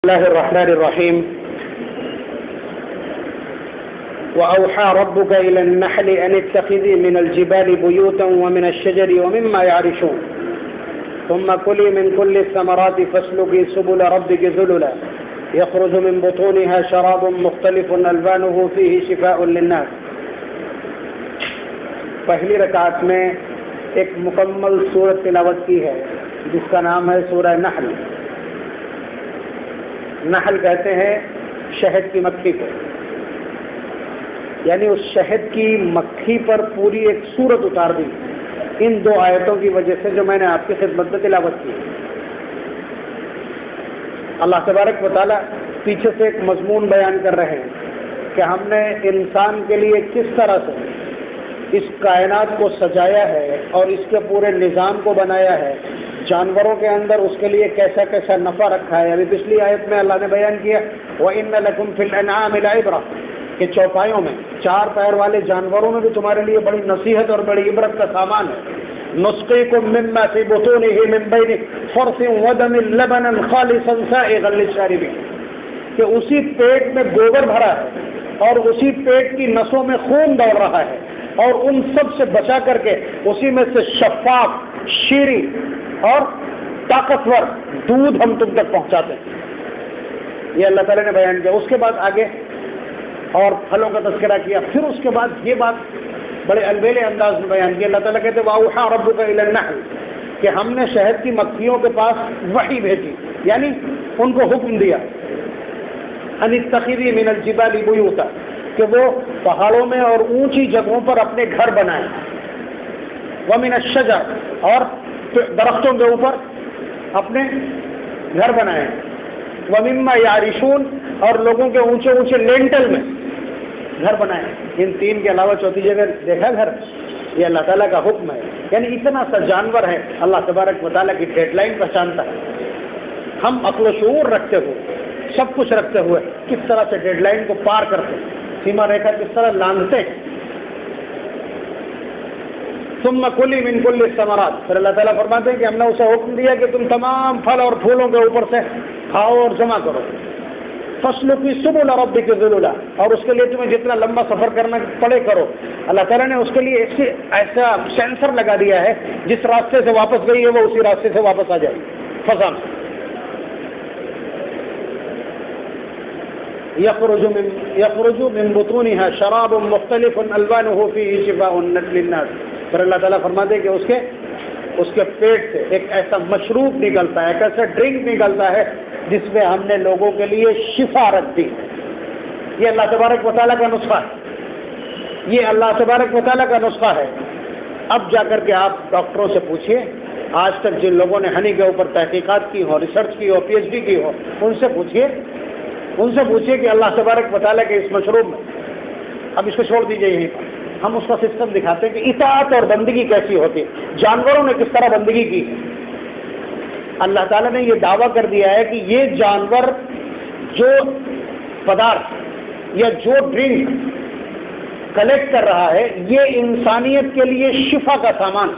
الله الرحمن الرحيم وأوحى ربك إلى النحل أن اتخذي من الجبال بيوتا ومن الشجر ومما يعرشون ثم كلي من كل الثمرات فاسلكي سبل ربك ذللا يخرج من بطونها شراب مختلف ألوانه فيه شفاء للناس. پہلی رکعت میں ایک مکمل سورت تلاوت کی ہے جس کا نام ہے سورہ نحل. نحل کہتے ہیں شہد کی مکھی کو، یعنی اس شہد کی مکھی پر پوری ایک سورت اتار دی ان دو آیتوں کی وجہ سے جو میں نے آپ کی خدمت میں تلاوت کی. اللہ تبارک و تعالیٰ پیچھے سے ایک مضمون بیان کر رہے ہیں کہ ہم نے انسان کے لیے کس طرح سے اس کائنات کو سجایا ہے اور اس کے پورے نظام کو بنایا ہے، جانوروں کے اندر اس کے لیے کیسا کیسا نفع رکھا ہے. ابھی پچھلی آیت میں اللہ نے بیان کیا وَإِنَّ لَكُمْ فِي الْأَنْعَامِ لَعِبْرَةً کہ چوپایوں میں، چار پیر والے جانوروں میں بھی تمہارے لیے بڑی نصیحت اور بڑی عبرت کا سامان ہے. نُسْقِيكُم مِّمَّا فِي بُطُونِهِ مِن بَيْنِ فَرْثٍ وَدَمٍ لَبَنًا خَالِصًا سَائِغًا لِّلشَّارِبِينَ کہ اسی پیٹ میں گوبر بھرا ہے اور اسی پیٹ کی نسوں میں خون دوڑ رہا ہے اور ان سب سے بچا کر کے اسی میں سے شفاف، شیریں اور طاقتور دودھ ہم تم تک پہنچاتے ہیں. یہ اللہ تعالیٰ نے بیان کیا. اس کے بعد آگے اور پھلوں کا تذکرہ کیا. پھر اس کے بعد یہ بات بڑے البیلے انداز میں بیان کی. اللہ تعالیٰ کہتے ہیں وَأَوْحَىٰ رَبُّكَ إِلَى النَّحْلِ کہ ہم نے شہد کی مکھیوں کے پاس وحی بھیجی، یعنی ان کو حکم دیا أَنِ اتَّخِذِي مِنَ الْجِبَالِ بُيُوتًا کہ وہ پہاڑوں میں اور اونچی جگہوں پر اپنے گھر بنائیں، وَمِنَ الشَّجَرِ اور درختوں کے اوپر اپنے گھر بنائیں، وَمِمَّا يَعْرِشُونَ اور لوگوں کے اونچے اونچے لینٹل میں گھر بنائیں. ان تین کے علاوہ چوتھی جگہ دیکھا گھر؟ یہ اللہ تعالیٰ کا حکم ہے. یعنی اتنا سا جانور ہے اللہ تبارک و تعالیٰ کی ڈیڈ لائن پہچانتا ہے. ہم عقل و شعور رکھتے ہوئے، سب کچھ رکھتے ہوئے کس طرح سے ڈیڈ لائن کو پار کرتے ہیں، سیما ریکھا کس طرح لاندھتے ہیں. ثم کلی من کل الثمرات پھر اللہ تعالیٰ فرماتے ہیں کہ ہم نے اسے حکم دیا کہ تم تمام پھل اور پھولوں کے اوپر سے کھاؤ اور جمع کرو. فَاسْلُكِي سُبُلَ رَبِّكِ ذُلُلًا اور اس کے لیے تمہیں جتنا لمبا سفر کرنا پڑے کرو. اللہ تعالیٰ نے اس کے لیے ایسا سینسر لگا دیا ہے جس راستے سے واپس گئی ہے وہ اسی راستے سے واپس آ جائے. فضان يخرج من بطونها شراب مختلف الوانه فيه شفاء للناس پھر اللہ تعالیٰ فرماتے ہیں کہ اس کے پیٹ سے ایک ایسا مشروب نکلتا ہے، ایک ایسا ڈرنک نکلتا ہے جس میں ہم نے لوگوں کے لیے شفا رکھ دی. یہ اللہ تبارک و تعالیٰ کا نسخہ ہے. یہ اللہ تبارک و تعالیٰ کا نسخہ ہے. اب جا کر کے آپ ڈاکٹروں سے پوچھیے، آج تک جن لوگوں نے ہنی کے اوپر تحقیقات کی ہو، ریسرچ کی ہو، پی ایچ ڈی کی ہو، ان سے پوچھیے کہ اللہ تبارک و تعالیٰ کے اس مشروب میں، اب اس کو چھوڑ دیجیے یہیں پر، ہم اس کا سسٹم دکھاتے ہیں کہ اطاعت اور بندگی کیسی ہوتی ہے، جانوروں نے کس طرح بندگی کی. اللہ تعالیٰ نے یہ دعویٰ کر دیا ہے کہ یہ جانور جو پدارتھ یا جو ڈرنک کلیکٹ کر رہا ہے یہ انسانیت کے لیے شفا کا سامان.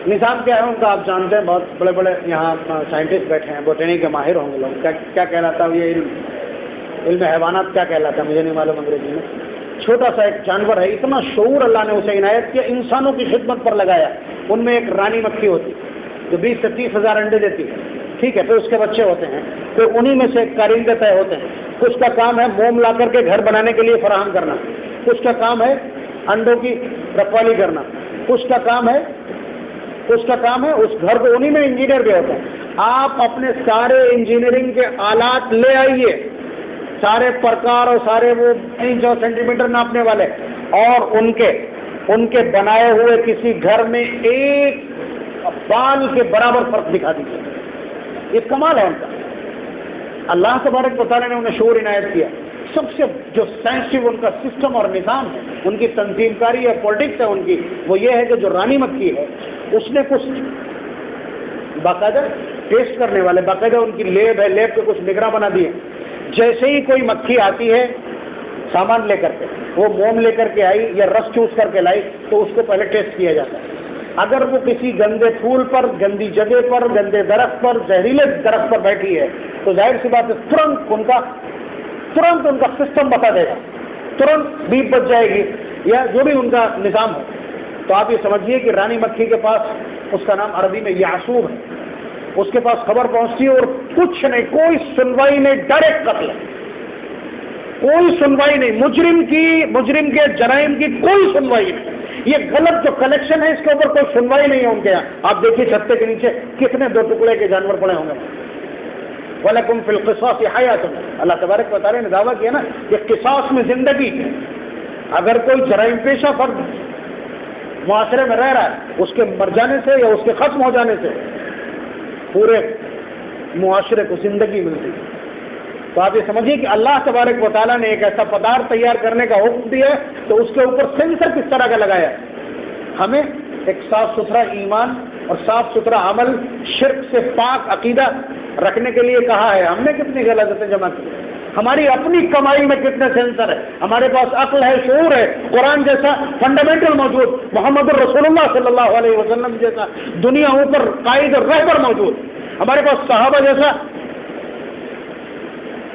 نظام کیا ہے ان کا آپ جانتے ہیں، بہت بڑے بڑے یہاں سائنٹسٹ بیٹھے ہیں، بوٹینی کے ماہر ہوں گے لوگ. کیا کہلاتا ہے یہ علم حیوانات کیا کہلاتا ہے مجھے نہیں معلوم انگریزی میں. چھوٹا سا ایک جانور ہے، اتنا شعور اللہ نے اسے عنایت کیا، انسانوں کی خدمت پر لگایا. ان میں ایک رانی مکھی ہوتی جو 20 سے 30 ہزار انڈے دیتی ہے، ٹھیک ہے، پھر اس کے بچے ہوتے ہیں، پھر انہی میں سے کارندے طے ہوتے ہیں. کچھ کا کام ہے موم لا کر کے گھر بنانے کے لیے فراہم کرنا، کچھ کا کام ہے انڈوں کی رکھوالی کرنا، کچھ کا کام ہے اس گھر کو، انہی میں انجینئر بھی ہوتے ہیں. آپ اپنے سارے انجینئرنگ کے آلات لے آئیے، سارے پرکار اور سارے وہ انچ اور سینٹی میٹر ناپنے والے، اور ان کے بنائے ہوئے کسی گھر میں ایک بال کے برابر فرق دکھا دیجیے. یہ کمال ہے ان کا. اللہ تبارک و تعالیٰ نے انہیں شعور عنایت کیا. سب سے جو سینسٹیو ان کا سسٹم اور نظام ہے، ان کی تنظیم کاری ہے، پالیٹکس ہے ان کی، وہ یہ ہے کہ جو رانی مکھی ہے اس نے کچھ باقاعدہ ٹیسٹ کرنے والے، باقاعدہ ان کی لیب ہے، لیب کے کچھ نگراں بنا دیے. جیسے ہی کوئی مکھی آتی ہے سامان لے کر کے، وہ موم لے کر کے آئی یا رس چوس کر کے لائی تو اس کو پہلے ٹیسٹ کیا جاتا ہے. اگر وہ کسی گندے پھول پر، گندی جگہ پر، گندے درخت پر، زہریلے درخت پر بیٹھی ہے تو ظاہر سی بات ہے ترنت ان کا سسٹم بتا دے گا، ترنت بیپ بچ جائے گی یا جو بھی ان کا نظام ہو۔ تو آپ یہ سمجھیے کہ رانی مکھی کے پاس، اس کا نام عربی میں یعصوب ہے، اس کے پاس خبر پہنچتی ہے اور کچھ نہیں، کوئی سنوائی نہیں، ڈائریکٹ قتل، کوئی سنوائی نہیں، مجرم کے جرائم کی کوئی سنوائی نہیں۔ یہ غلط جو کلیکشن ہے اس کے اوپر کوئی سنوائی نہیں ہے ان کے یہاں۔ آپ دیکھیے چھتے کے نیچے کتنے 2 ٹکڑے کے جانور پڑے ہوں گے۔ وَلَكُمْ فِي الْقِصَاصِ حَيَاةٌ، اللہ تبارک و تعالیٰ نے دعویٰ کیا نا کہ قصاص میں زندگی ہے۔ اگر کوئی جرائم پیشہ فرد معاشرے میں رہ رہا ہے، اس کے مر جانے سے یا اس کے ختم ہو جانے سے پورے معاشرے کو زندگی ملتی ہے۔ تو آپ یہ سمجھیے کہ اللہ تبارک و تعالیٰ نے ایک ایسا پدارتھ تیار کرنے کا حکم دیا ہے تو اس کے اوپر سینسر کس طرح کا لگایا ہے۔ ہمیں ایک صاف ستھرا ایمان اور صاف ستھرا عمل، شرک سے پاک عقیدہ رکھنے کے لیے کہا ہے۔ ہم نے کتنی غلطیں جمع کی، ہماری اپنی کمائی میں کتنے سینسر ہے، ہمارے پاس عقل ہے، شعور ہے، قرآن جیسا فنڈامنٹل موجود، محمد رسول اللہ صلی اللہ علیہ وسلم جیسا دنیا اوپر قائد اور رہبر موجود، ہمارے پاس صحابہ جیسا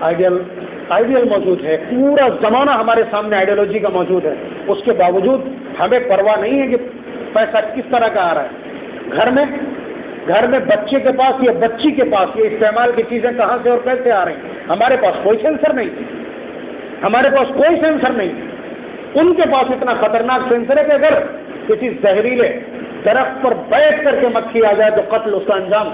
آئیڈیل موجود ہے، پورا زمانہ ہمارے سامنے آئیڈیالوجی کا موجود ہے۔ اس کے باوجود ہمیں پرواہ نہیں ہے کہ پیسہ کس طرح کا آ رہا ہے۔ گھر میں بچے کے پاس یا بچی کے پاس یہ استعمال کی چیزیں کہاں سے اور کیسے آ رہی ہیں، ہمارے پاس کوئی سینسر نہیں، ہمارے پاس کوئی سینسر نہیں۔ ان کے پاس اتنا خطرناک سینسر ہے کہ اگر کسی زہریلے درخت پر بیٹھ کر کے مکھی آ جائے تو قتل اس کا انجام۔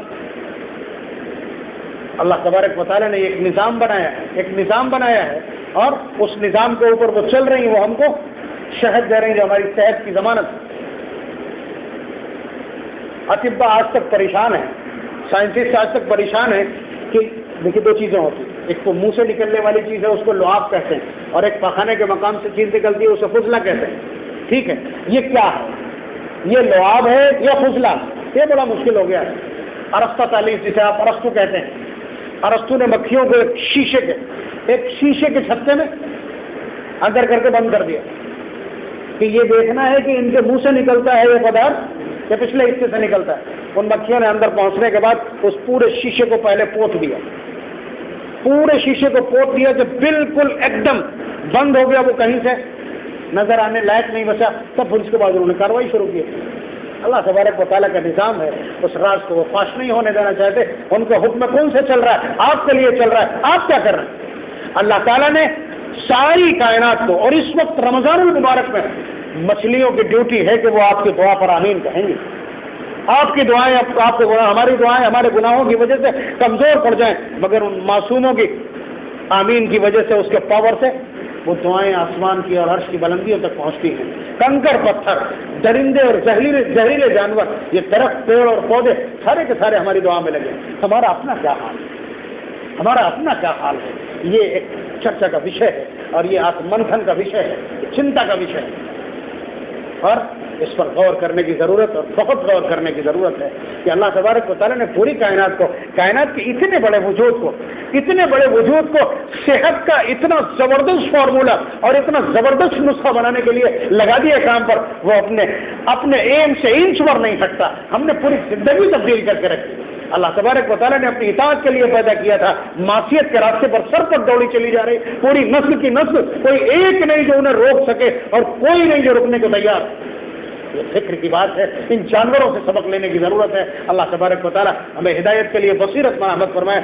اللہ تبارک و تعالیٰ نے ایک نظام بنایا ہے اور اس نظام کے اوپر وہ چل رہی ہیں، وہ ہم کو شہد دے رہی ہیں جو ہماری صحت کی ضمانت۔ اطباء آج تک پریشان ہیں، سائنٹسٹ آج تک پریشان ہیں کہ دیکھیے 2 چیزیں ہوتی ہیں، ایک تو منہ سے نکلنے والی چیز ہے اس کو لعاب کہتے ہیں، اور ایک پخانے کے مقام سے چیز نکلتی ہے اسے فضلہ کہتے ہیں۔ ٹھیک ہے، یہ کیا ہے، یہ لعاب ہے یا فضلہ؟ یہ بڑا مشکل ہو گیا ہے۔ ارسطو تعلیف جسے آپ ارسطو کہتے ہیں، ارسطو نے مکھیوں کو ایک شیشے کے چھتے میں اندر کر کے بند کر دیا کہ یہ دیکھنا ہے کہ ان کے منہ سے نکلتا ہے یہ پدارتھ یا پچھلے حصے سے نکلتا ہے۔ ان مکھیوں نے اندر پہنچنے کے بعد اس پورے شیشے کو پہلے پوت دیا، پورے شیشے کو پوت دیا کہ بالکل ایک دم بند ہو گیا، وہ کہیں سے نظر آنے لائق نہیں بچا۔ تب پھر اس کے بعد انہوں نے کارروائی شروع کی۔ اللہ تبارک و تعالیٰ کا نظام ہے، اس راز کو وہ فاش نہیں ہونے دینا چاہتے۔ ان کا حکم کون سے چل رہا ہے؟ آپ کے لیے چل رہا ہے، آپ کیا کر رہے ہیں؟ اللہ تعالیٰ نے ساری کائنات کو، اور اس وقت رمضان المبارک میں مچھلیوں کی ڈیوٹی ہے کہ وہ آپ کی دعا پر آمین کہیں گے۔ آپ کی دعائیں، آپ کے گناہ، ہماری دعائیں ہمارے گناہوں کی وجہ سے کمزور پڑ جائیں، مگر ان معصوموں کی آمین کی وجہ سے، اس کے پاور سے وہ دعائیں آسمان کی اور عرش کی بلندیوں تک پہنچتی ہیں۔ کنکر پتھر، درندے اور زہریلے جانور، یہ درخت، پیڑ اور پودے سارے کے سارے ہماری دعا میں لگے۔ ہمارا اپنا کیا حال ہے؟ یہ ایک چرچا کا وشے ہے اور یہ آتم منتھن کا وشے ہے، چنتا کا وشے ہے، اور اس پر غور کرنے کی ضرورت، اور بہت غور کرنے کی ضرورت ہے کہ اللہ تبارک و تعالیٰ نے پوری کائنات کے اتنے بڑے وجود کو صحت کا اتنا زبردست فارمولہ اور اتنا زبردست نسخہ بنانے کے لیے لگا دیا کام پر، وہ اپنے ایم سے انچ پر نہیں ہٹتا۔ ہم نے پوری زندگی تبدیل کر کے رکھی۔ اللہ تبارک و تعالیٰ نے اپنی اطاعت کے لیے پیدا کیا تھا، معصیت کے راستے پر سر پر دوڑی چلی جا رہی پوری نسل کی نسل، کوئی ایک نہیں جو انہیں روک سکے اور کوئی نہیں جو رکنے کو تیار۔ یہ فکر کی بات ہے، ان جانوروں سے سبق لینے کی ضرورت ہے۔ اللہ تبارک و تعالیٰ ہمیں ہدایت کے لیے بصیرت مرحمت فرمائے۔